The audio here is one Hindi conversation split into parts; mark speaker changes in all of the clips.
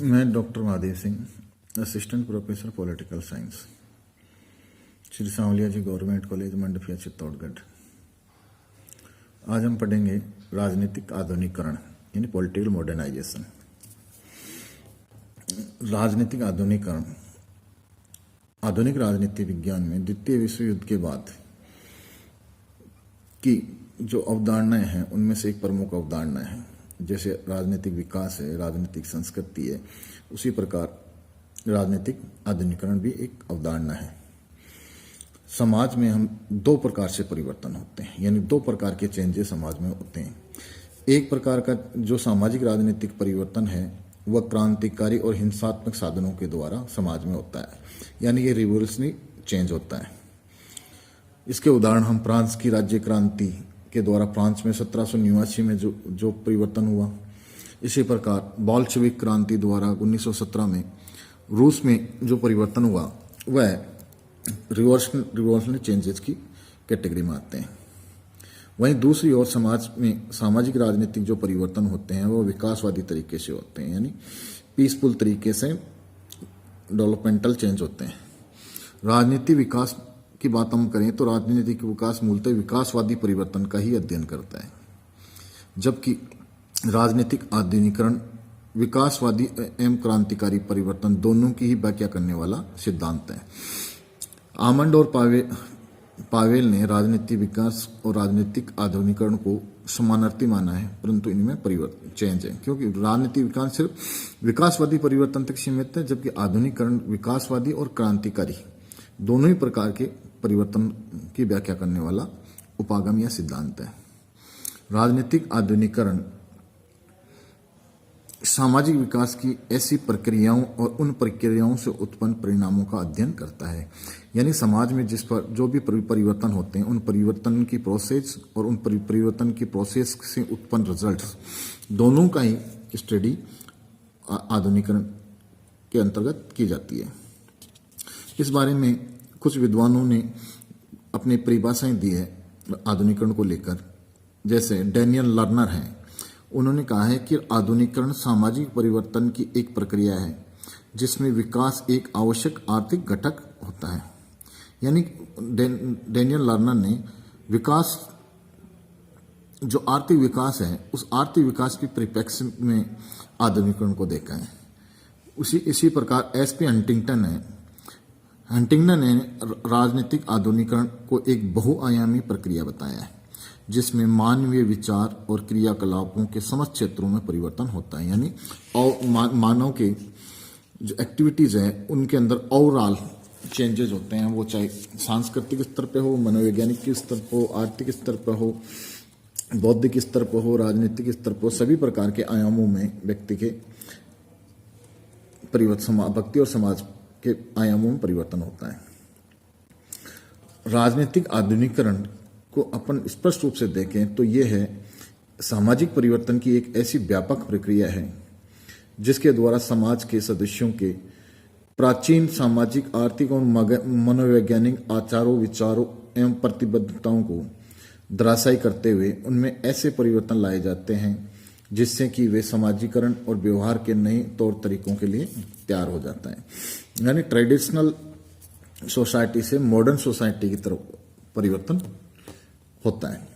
Speaker 1: मैं doctor Mahadev Singh, assistant professor political science, Shri Sanwaliya ji government college Mandphiya Chittorgarh. आज हम पढ़ेंगे राजनीतिक आधुनिकीकरण यानी पॉलिटिकल मॉडर्नाइजेशन। राजनीतिक आधुनिकीकरण आधुनिक राजनीति विज्ञान में द्वितीय विश्व युद्ध के बाद की जो अवधारणाएं हैं उनमें से एक प्रमुख अवधारणा है। जैसे राजनीतिक विकास है, राजनीतिक संस्कृति है, उसी प्रकार राजनीतिक आधुनिकीकरण भी एक अवधारणा है। समाज में हम दो प्रकार से परिवर्तन होते हैं, यानी दो प्रकार के चेंजेस समाज में होते हैं। एक प्रकार का जो सामाजिक राजनीतिक परिवर्तन है वह क्रांतिकारी और हिंसात्मक साधनों के द्वारा समाज में होता है, यानी ये रिवोल्यूशनरी चेंज होता है। इसके उदाहरण हम फ्रांस की राज्य क्रांति के द्वारा फ्रांस में 1789 में जो परिवर्तन हुआ, इसी प्रकार बोल्शेविक क्रांति द्वारा 1917 में रूस में जो परिवर्तन हुआ वह रिवॉल्यूशनरी चेंजेस की कैटेगरी में आते हैं। वहीं दूसरी ओर समाज में सामाजिक राजनीतिक जो परिवर्तन होते हैं वो विकासवादी तरीके से होते हैं, यानी पीसफुल तरीके से डेवलपमेंटल चेंज होते हैं। राजनीतिक विकास की बात हम करें तो राजनीतिक विकास मूलतः विकासवादी परिवर्तन का ही अध्ययन करता है, जबकि राजनीतिक आधुनिकीकरण विकासवादी एवं क्रांतिकारी परिवर्तन दोनों की ही व्याख्या करने वाला सिद्धांत है। आमंड और पावेल ने राजनीतिक विकास और राजनीतिक आधुनिकीकरण को समानार्थी माना है, परंतु इनमें परिवर्तन चेंज है, क्योंकि राजनीतिक विकास सिर्फ विकासवादी परिवर्तन तक सीमित है, जबकि आधुनिकीकरण विकासवादी और क्रांतिकारी दोनों ही प्रकार के परिवर्तन की व्याख्या करने वाला उपागम या सिद्धांत है। राजनीतिक आधुनिकीकरण सामाजिक विकास की ऐसी प्रक्रियाओं और उन प्रक्रियाओं से उत्पन्न परिणामों का अध्ययन करता है, यानी समाज में जिस पर जो भी परिवर्तन होते हैं उन परिवर्तन की प्रोसेस और उन परिवर्तन की प्रोसेस से उत्पन्न रिजल्ट्स दोनों का ही स्टडी आधुनिकीकरण के अंतर्गत की जाती है। इस बारे में कुछ विद्वानों ने अपनी परिभाषाएं दी है आधुनिकीकरण को लेकर। जैसे डैनियल लर्नर हैं, उन्होंने कहा है कि आधुनिकीकरण सामाजिक परिवर्तन की एक प्रक्रिया है जिसमें विकास एक आवश्यक आर्थिक घटक होता है। यानी डैनियल लर्नर ने विकास जो आर्थिक विकास है उस आर्थिक विकास की परिप्रेक्ष्य में आधुनिकीकरण को देखा है। इसी प्रकार एसपी हंटिंगटन ने राजनीतिक आधुनिकीकरण को एक बहुआयामी प्रक्रिया बताया है जिसमें मानवीय विचार और क्रियाकलापों के समस्त क्षेत्रों में परिवर्तन होता है, यानी मानव के जो एक्टिविटीज हैं उनके अंदर ओवरऑल चेंजेस होते हैं, वो चाहे सांस्कृतिक स्तर पे हो, मनोवैज्ञानिक स्तर पर हो, आर्थिक स्तर पर हो, बौद्धिक स्तर पर हो, राजनीतिक स्तर पर हो, सभी प्रकार के आयामों में व्यक्ति के व्यक्ति और समाज के आयामों में परिवर्तन होता है। राजनीतिक आधुनिकीकरण को अपन स्पष्ट रूप से देखें तो यह है सामाजिक परिवर्तन की एक ऐसी व्यापक प्रक्रिया है जिसके द्वारा समाज के सदस्यों के प्राचीन सामाजिक, आर्थिक और मनोवैज्ञानिक आचारों, विचारों एवं प्रतिबद्धताओं को धराशायी करते हुए उनमें ऐसे परिवर्तन लाए जाते हैं जिससे कि वे समाजीकरण और व्यवहार के नए तौर तरीकों के लिए तैयार हो जाता है। यानी ट्रेडिशनल सोसाइटी से मॉडर्न सोसाइटी की तरफ परिवर्तन होता है।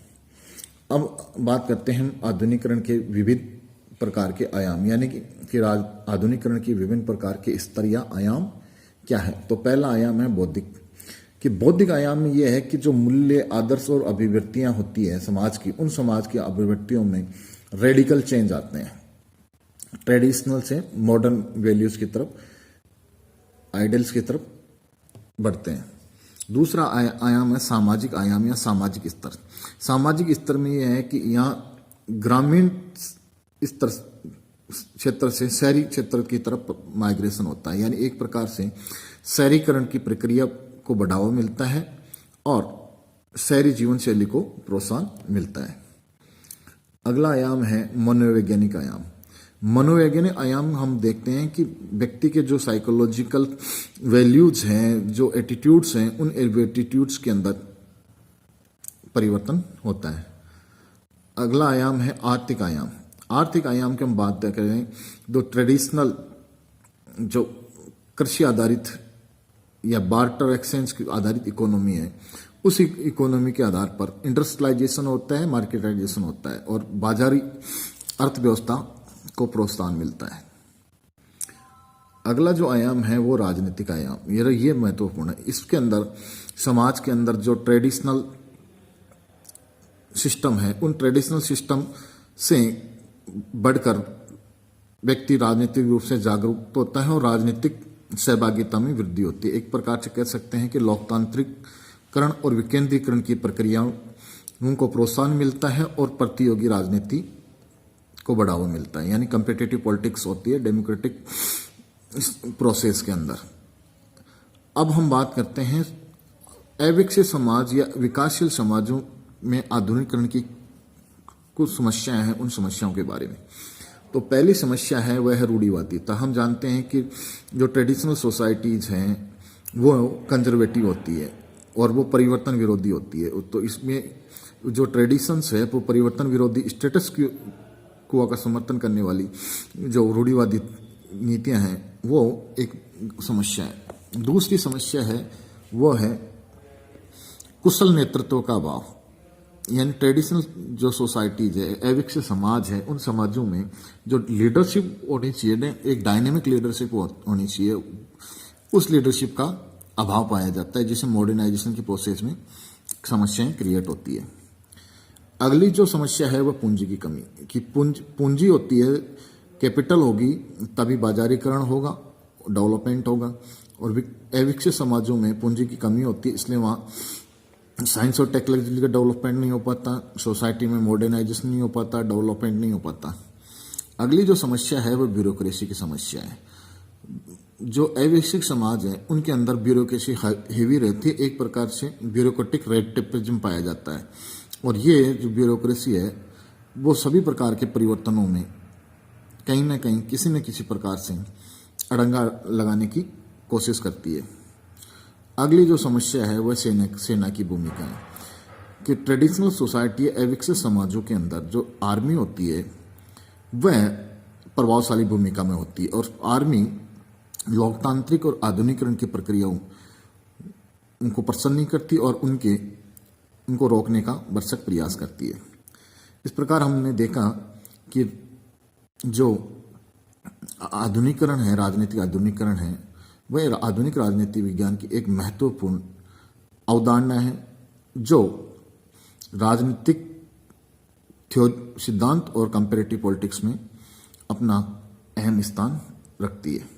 Speaker 1: अब बात करते हैं हम आधुनिकीकरण के विविध प्रकार के आयाम, यानी कि आधुनिकीकरण की विभिन्न प्रकार के स्तर या आयाम क्या है। तो पहला आयाम है बौद्धिक। कि बौद्धिक आयाम में यह है कि जो मूल्य, आदर्श और अभिवृत्तियां होती है समाज की, उन समाज की अभिवृत्तियों में रेडिकल चेंज आते हैं, ट्रेडिशनल से मॉडर्न वैल्यूज की तरफ, आइडियल्स की तरफ बढ़ते हैं। दूसरा आयाम है सामाजिक आयाम या सामाजिक स्तर। सामाजिक स्तर में यह है कि यहाँ ग्रामीण स्तर क्षेत्र से शहरी क्षेत्र की तरफ माइग्रेशन होता है, यानी एक प्रकार से शहरीकरण की प्रक्रिया को बढ़ावा मिलता है और शहरी जीवन शैली को प्रोत्साहन मिलता है। अगला आयाम है मनोवैज्ञानिक आयाम। मनोवैज्ञानिक आयाम हम देखते हैं कि व्यक्ति के जो साइकोलॉजिकल वैल्यूज हैं, जो एटीट्यूड्स हैं, उन एटीट्यूड्स के अंदर परिवर्तन होता है। अगला आयाम है आर्थिक आयाम। आर्थिक आयाम की हम बात करें तो ट्रेडिशनल जो कृषि आधारित या बार्टर एक्सचेंज आधारित इकोनॉमी है, उस इकोनॉमी के आधार पर इंडस्ट्रियलाइजेशन होता है, मार्केटाइजेशन होता है और बाजारी अर्थव्यवस्था को प्रोत्साहन मिलता है। अगला जो आयाम है वो राजनीतिक आयाम, ये महत्वपूर्ण है। इसके अंदर समाज के अंदर जो ट्रेडिशनल सिस्टम है, उन ट्रेडिशनल सिस्टम से बढ़कर व्यक्ति राजनीतिक रूप से जागरूक होता है और राजनीतिक सहभागिता में वृद्धि होती है। एक प्रकार से कह सकते हैं कि लोकतांत्रिकरण और विकेंद्रीकरण की प्रक्रियाओं को प्रोत्साहन मिलता है और प्रतियोगी राजनीति को बढ़ावा मिलता है, यानी कम्पिटिटिव पॉलिटिक्स होती है डेमोक्रेटिक प्रोसेस के अंदर। अब हम बात करते हैं अविकसित समाज या विकासशील समाजों में आधुनिकीकरण की कुछ समस्याएं हैं, उन समस्याओं के बारे में। तो पहली समस्या है वह है रूढ़िवादिता। हम जानते हैं कि जो ट्रेडिशनल सोसाइटीज हैं वो कंजर्वेटिव होती है और वो परिवर्तन विरोधी होती है। तो इसमें जो ट्रेडिशंस है वो परिवर्तन विरोधी स्टेटस क्वो का समर्थन करने वाली जो रूढ़िवादी नीतियां हैं वो एक समस्या है। दूसरी समस्या है वो है कुशल नेतृत्व का अभाव, यानी ट्रेडिशनल जो सोसाइटीज है, अविकसित समाज है, उन समाजों में जो लीडरशिप होनी चाहिए, एक डायनेमिक लीडरशिप होनी चाहिए, उस लीडरशिप का अभाव पाया जाता है, जिसे मॉडर्नाइजेशन की प्रोसेस में समस्याएं क्रिएट होती है। अगली जो समस्या है वह पूंजी की कमी की पूंजी होती है, कैपिटल होगी तभी बाजारीकरण होगा, डेवलपमेंट होगा। और अविकसित समाजों में पूंजी की कमी होती है, इसलिए वहाँ साइंस और टेक्नोलॉजी का डेवलपमेंट नहीं हो पाता, सोसाइटी में मॉडर्नाइजेशन नहीं हो पाता, डेवलपमेंट नहीं हो पाता। अगली जो समस्या है वह ब्यूरोक्रेसी की समस्या है। जो अविकसित समाज है उनके अंदर ब्यूरोक्रेसी हेवी रहती है, एक प्रकार से ब्यूरोक्रेटिक रेड टेपिज्म पाया जाता है। और ये जो ब्यूरोक्रेसी है वो सभी प्रकार के परिवर्तनों में कहीं ना कहीं किसी न किसी प्रकार से अड़ंगा लगाने की कोशिश करती है। अगली जो समस्या है वह सेना की भूमिका है कि ट्रेडिशनल सोसाइटी अविकसित समाजों के अंदर जो आर्मी होती है वह प्रभावशाली भूमिका में होती है और आर्मी लोकतांत्रिक और आधुनिकीकरण की प्रक्रियाओं उनको पसंद नहीं करती और उनको रोकने का भरसक प्रयास करती है। इस प्रकार हमने देखा कि जो आधुनिकीकरण है, राजनीतिक आधुनिकीकरण है, वह आधुनिक राजनीति विज्ञान की एक महत्वपूर्ण अवधारणा है जो राजनीतिक सिद्धांत और कंपैरेटिव पॉलिटिक्स में अपना अहम स्थान रखती है।